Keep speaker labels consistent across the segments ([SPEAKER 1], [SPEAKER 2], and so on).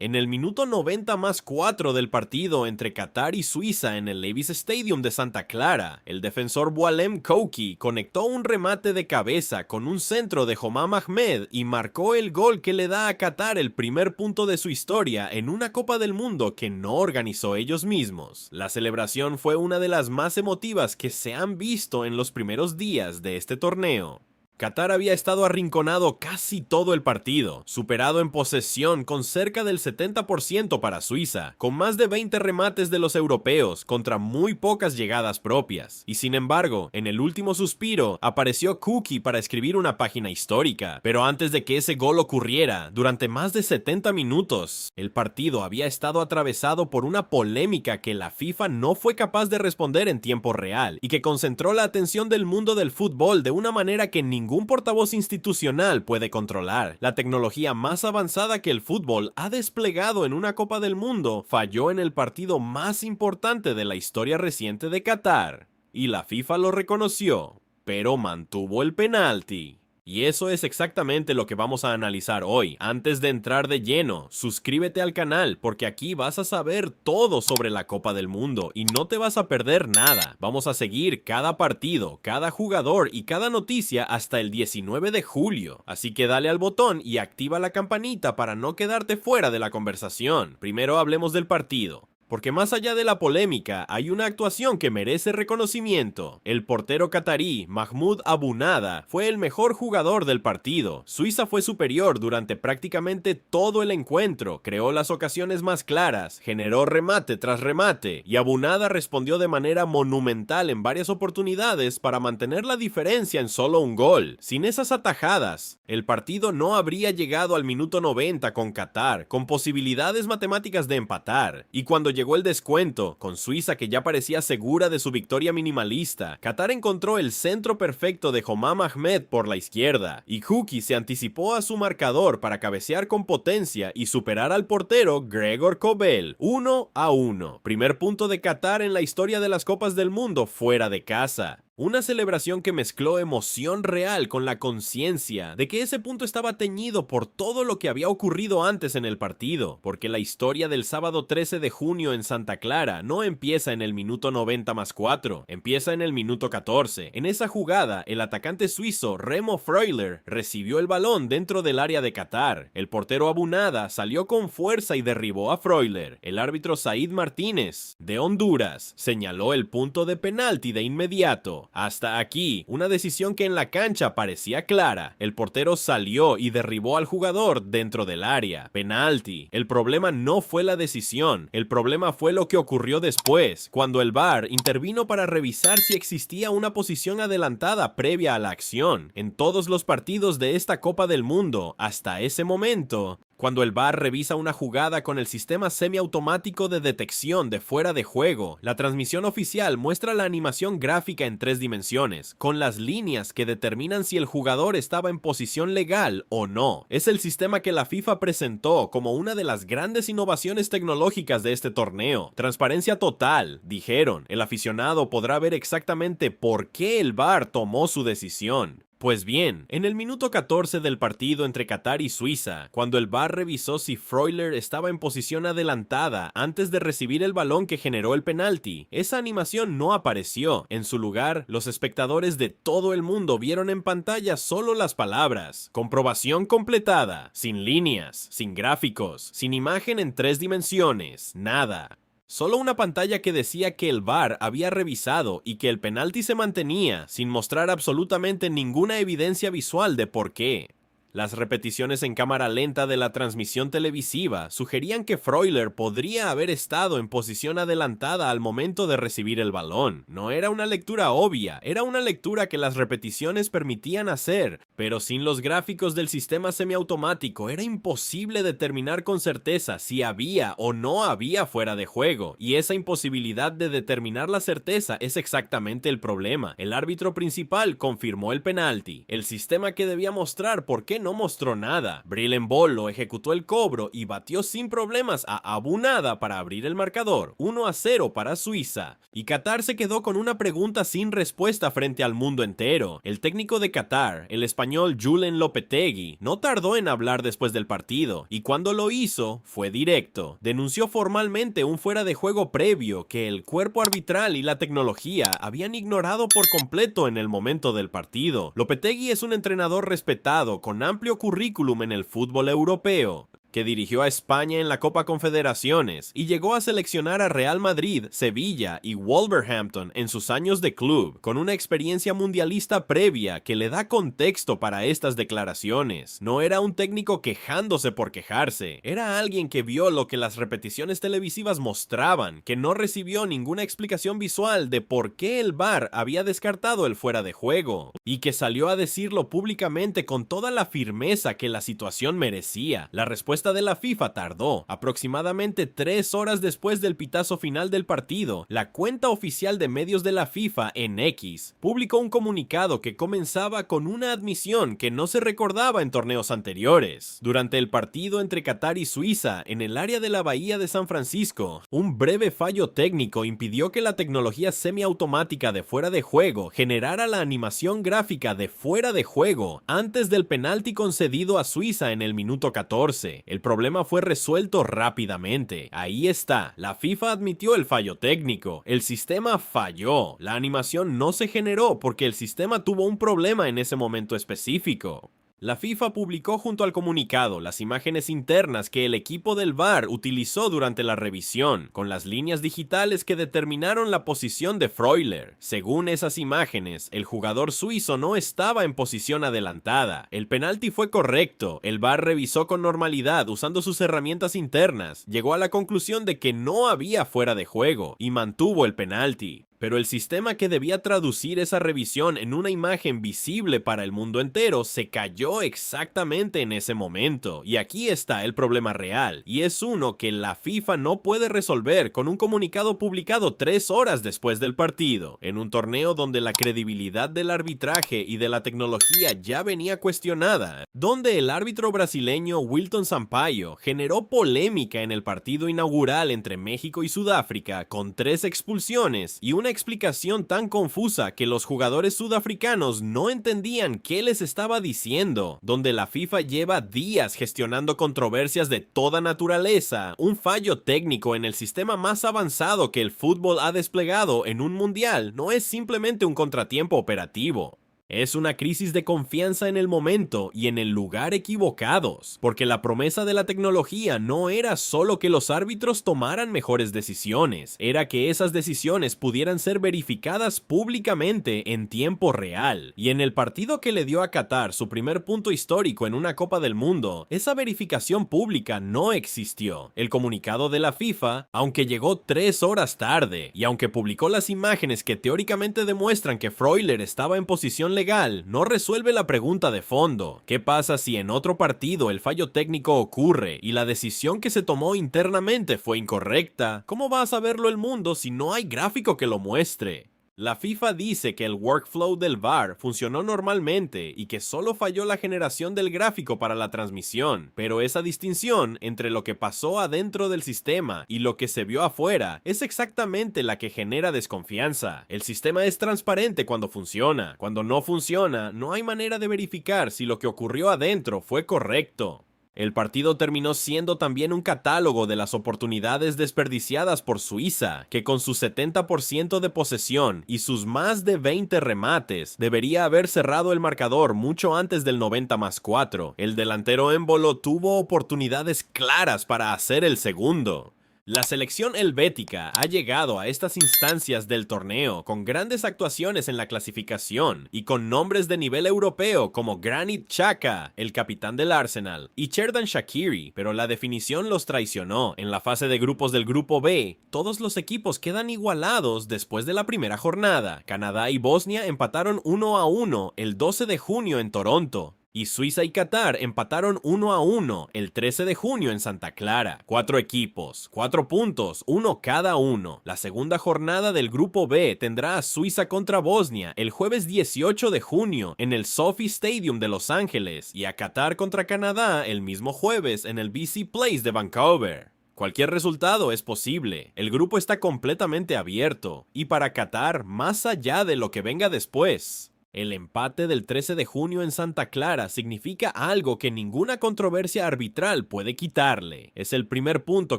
[SPEAKER 1] En el minuto 90+4 del partido entre Qatar y Suiza en el Levi's Stadium de Santa Clara, el defensor Boualem Kouki conectó un remate de cabeza con un centro de Homam Ahmed y marcó el gol que le da a Qatar el primer punto de su historia en una Copa del Mundo que no organizó ellos mismos. La celebración fue una de las más emotivas que se han visto en los primeros días de este torneo. Qatar había estado arrinconado casi todo el partido, superado en posesión con cerca del 70% para Suiza, con más de 20 remates de los europeos contra muy pocas llegadas propias. Y sin embargo, en el último suspiro, apareció Kouki para escribir una página histórica. Pero antes de que ese gol ocurriera, durante más de 70 minutos, el partido había estado atravesado por una polémica que la FIFA no fue capaz de responder en tiempo real y que concentró la atención del mundo del fútbol de una manera que ningún portavoz institucional puede controlar. La tecnología más avanzada que el fútbol ha desplegado en una Copa del Mundo falló en el partido más importante de la historia reciente de Qatar. Y la FIFA lo reconoció, pero mantuvo el penalti. Y eso es exactamente lo que vamos a analizar hoy. Antes de entrar de lleno, suscríbete al canal porque aquí vas a saber todo sobre la Copa del Mundo y no te vas a perder nada. Vamos a seguir cada partido, cada jugador y cada noticia hasta el 19 de julio. Así que dale al botón y activa la campanita para no quedarte fuera de la conversación. Primero hablemos del partido. Porque más allá de la polémica, hay una actuación que merece reconocimiento. El portero catarí, Mahmoud Abunada, fue el mejor jugador del partido. Suiza fue superior durante prácticamente todo el encuentro, creó las ocasiones más claras, generó remate tras remate, y Abunada respondió de manera monumental en varias oportunidades para mantener la diferencia en solo un gol. Sin esas atajadas, el partido no habría llegado al minuto 90 con Qatar, con posibilidades matemáticas de empatar, y cuando llegó el descuento, con Suiza que ya parecía segura de su victoria minimalista, Qatar encontró el centro perfecto de Homam Ahmed por la izquierda, y Kouki se anticipó a su marcador para cabecear con potencia y superar al portero Gregor Kobel, 1-1. Primer punto de Qatar en la historia de las Copas del Mundo fuera de casa. Una celebración que mezcló emoción real con la conciencia de que ese punto estaba teñido por todo lo que había ocurrido antes en el partido, porque la historia del sábado 13 de junio en Santa Clara no empieza en el minuto 90+4, empieza en el minuto 14. En esa jugada, el atacante suizo Remo Freuler recibió el balón dentro del área de Qatar. El portero Abunada salió con fuerza y derribó a Freuler. El árbitro Said Martínez, de Honduras, señaló el punto de penalti de inmediato. Hasta aquí, una decisión que en la cancha parecía clara. El portero salió y derribó al jugador dentro del área. Penalti. El problema no fue la decisión, el problema fue lo que ocurrió después, cuando el VAR intervino para revisar si existía una posición adelantada previa a la acción. En todos los partidos de esta Copa del Mundo, hasta ese momento, cuando el VAR revisa una jugada con el sistema semiautomático de detección de fuera de juego, la transmisión oficial muestra la animación gráfica en 3 dimensiones, con las líneas que determinan si el jugador estaba en posición legal o no. Es el sistema que la FIFA presentó como una de las grandes innovaciones tecnológicas de este torneo. Transparencia total, dijeron. El aficionado podrá ver exactamente por qué el VAR tomó su decisión. Pues bien, en el minuto 14 del partido entre Qatar y Suiza, cuando el VAR revisó si Freuler estaba en posición adelantada antes de recibir el balón que generó el penalti, esa animación no apareció. En su lugar, los espectadores de todo el mundo vieron en pantalla solo las palabras comprobación completada, sin líneas, sin gráficos, sin imagen en 3 dimensiones, nada. Solo una pantalla que decía que el VAR había revisado y que el penalti se mantenía, sin mostrar absolutamente ninguna evidencia visual de por qué. Las repeticiones en cámara lenta de la transmisión televisiva sugerían que Freuler podría haber estado en posición adelantada al momento de recibir el balón. No era una lectura obvia, era una lectura que las repeticiones permitían hacer, pero sin los gráficos del sistema semiautomático era imposible determinar con certeza si había o no había fuera de juego, y esa imposibilidad de determinar la certeza es exactamente el problema. El árbitro principal confirmó el penalti. El sistema que debía mostrar por qué PSG no mostró nada. Breel Embolo ejecutó el cobro y batió sin problemas a Abu Nada para abrir el marcador, 1-0 para Suiza. Y Qatar se quedó con una pregunta sin respuesta frente al mundo entero. El técnico de Qatar, el español Julen Lopetegui, no tardó en hablar después del partido, y cuando lo hizo, fue directo. Denunció formalmente un fuera de juego previo que el cuerpo arbitral y la tecnología habían ignorado por completo en el momento del partido. Lopetegui es un entrenador respetado con amplio currículum en el fútbol europeo, que dirigió a España en la Copa Confederaciones y llegó a seleccionar a Real Madrid, Sevilla y Wolverhampton en sus años de club, con una experiencia mundialista previa que le da contexto para estas declaraciones. No era un técnico quejándose por quejarse, era alguien que vio lo que las repeticiones televisivas mostraban, que no recibió ninguna explicación visual de por qué el VAR había descartado el fuera de juego, y que salió a decirlo públicamente con toda la firmeza que la situación merecía. La respuesta de la FIFA tardó. Aproximadamente 3 horas después del pitazo final del partido, la cuenta oficial de medios de la FIFA en X publicó un comunicado que comenzaba con una admisión que no se recordaba en torneos anteriores. Durante el partido entre Qatar y Suiza, en el área de la bahía de San Francisco, un breve fallo técnico impidió que la tecnología semiautomática de fuera de juego generara la animación gráfica de fuera de juego antes del penalti concedido a Suiza en el minuto 14. El problema fue resuelto rápidamente. Ahí está, la FIFA admitió el fallo técnico. El sistema falló. La animación no se generó porque el sistema tuvo un problema en ese momento específico. La FIFA publicó junto al comunicado las imágenes internas que el equipo del VAR utilizó durante la revisión, con las líneas digitales que determinaron la posición de Freuler. Según esas imágenes, el jugador suizo no estaba en posición adelantada. El penalti fue correcto. El VAR revisó con normalidad usando sus herramientas internas. Llegó a la conclusión de que no había fuera de juego y mantuvo el penalti. Pero el sistema que debía traducir esa revisión en una imagen visible para el mundo entero se cayó exactamente en ese momento. Y aquí está el problema real, y es uno que la FIFA no puede resolver con un comunicado publicado 3 horas después del partido, en un torneo donde la credibilidad del arbitraje y de la tecnología ya venía cuestionada, donde el árbitro brasileño Wilton Sampaio generó polémica en el partido inaugural entre México y Sudáfrica con 3 expulsiones y una explicación tan confusa que los jugadores sudafricanos no entendían qué les estaba diciendo, donde la FIFA lleva días gestionando controversias de toda naturaleza. Un fallo técnico en el sistema más avanzado que el fútbol ha desplegado en un mundial no es simplemente un contratiempo operativo. Es una crisis de confianza en el momento y en el lugar equivocados, porque la promesa de la tecnología no era solo que los árbitros tomaran mejores decisiones, era que esas decisiones pudieran ser verificadas públicamente en tiempo real. Y en el partido que le dio a Qatar su primer punto histórico en una Copa del Mundo, esa verificación pública no existió. El comunicado de la FIFA, aunque llegó 3 horas tarde, y aunque publicó las imágenes que teóricamente demuestran que Freuler estaba en posición legal, no resuelve la pregunta de fondo. ¿Qué pasa si en otro partido el fallo técnico ocurre y la decisión que se tomó internamente fue incorrecta? ¿Cómo va a saberlo el mundo si no hay gráfico que lo muestre? La FIFA dice que el workflow del VAR funcionó normalmente y que solo falló la generación del gráfico para la transmisión, pero esa distinción entre lo que pasó adentro del sistema y lo que se vio afuera es exactamente la que genera desconfianza. El sistema es transparente cuando funciona. Cuando no funciona, no hay manera de verificar si lo que ocurrió adentro fue correcto. El partido terminó siendo también un catálogo de las oportunidades desperdiciadas por Suiza, que con su 70% de posesión y sus más de 20 remates, debería haber cerrado el marcador mucho antes del 90+4. El delantero Embolo tuvo oportunidades claras para hacer el segundo. La selección helvética ha llegado a estas instancias del torneo con grandes actuaciones en la clasificación y con nombres de nivel europeo como Granit Xhaka, el capitán del Arsenal, y Xherdan Shaqiri, pero la definición los traicionó. En la fase de grupos del grupo B, todos los equipos quedan igualados después de la primera jornada. Canadá y Bosnia empataron 1-1 el 12 de junio en Toronto. Y Suiza y Qatar empataron 1-1 el 13 de junio en Santa Clara. 4 equipos, 4 puntos, uno cada uno. La segunda jornada del grupo B tendrá a Suiza contra Bosnia el jueves 18 de junio en el SoFi Stadium de Los Ángeles y a Qatar contra Canadá el mismo jueves en el BC Place de Vancouver. Cualquier resultado es posible, el grupo está completamente abierto, y para Qatar, más allá de lo que venga después. El empate del 13 de junio en Santa Clara significa algo que ninguna controversia arbitral puede quitarle. Es el primer punto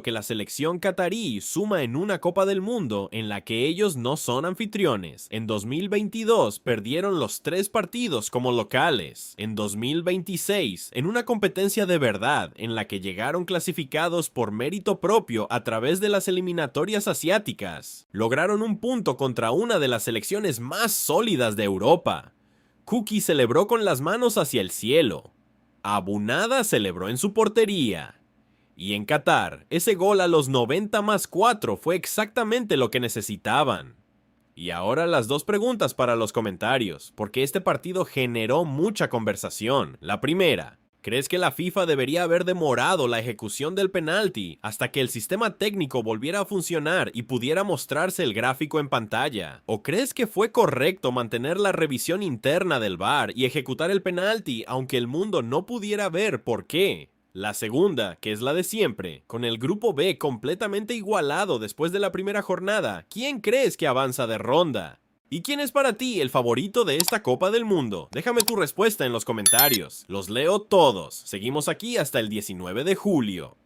[SPEAKER 1] que la selección catarí suma en una Copa del Mundo en la que ellos no son anfitriones. En 2022 perdieron los 3 partidos como locales. En 2026, en una competencia de verdad en la que llegaron clasificados por mérito propio a través de las eliminatorias asiáticas, lograron un punto contra una de las selecciones más sólidas de Europa. Kuki celebró con las manos hacia el cielo. Abunada celebró en su portería. Y en Qatar, ese gol a los 90+4 fue exactamente lo que necesitaban. Y ahora las dos preguntas para los comentarios, porque este partido generó mucha conversación. La primera, ¿crees que la FIFA debería haber demorado la ejecución del penalti hasta que el sistema técnico volviera a funcionar y pudiera mostrarse el gráfico en pantalla? ¿O crees que fue correcto mantener la revisión interna del VAR y ejecutar el penalti aunque el mundo no pudiera ver por qué? La segunda, que es la de siempre, con el grupo B completamente igualado después de la primera jornada, ¿quién crees que avanza de ronda? ¿Y quién es para ti el favorito de esta Copa del Mundo? Déjame tu respuesta en los comentarios. Los leo todos. Seguimos aquí hasta el 19 de julio.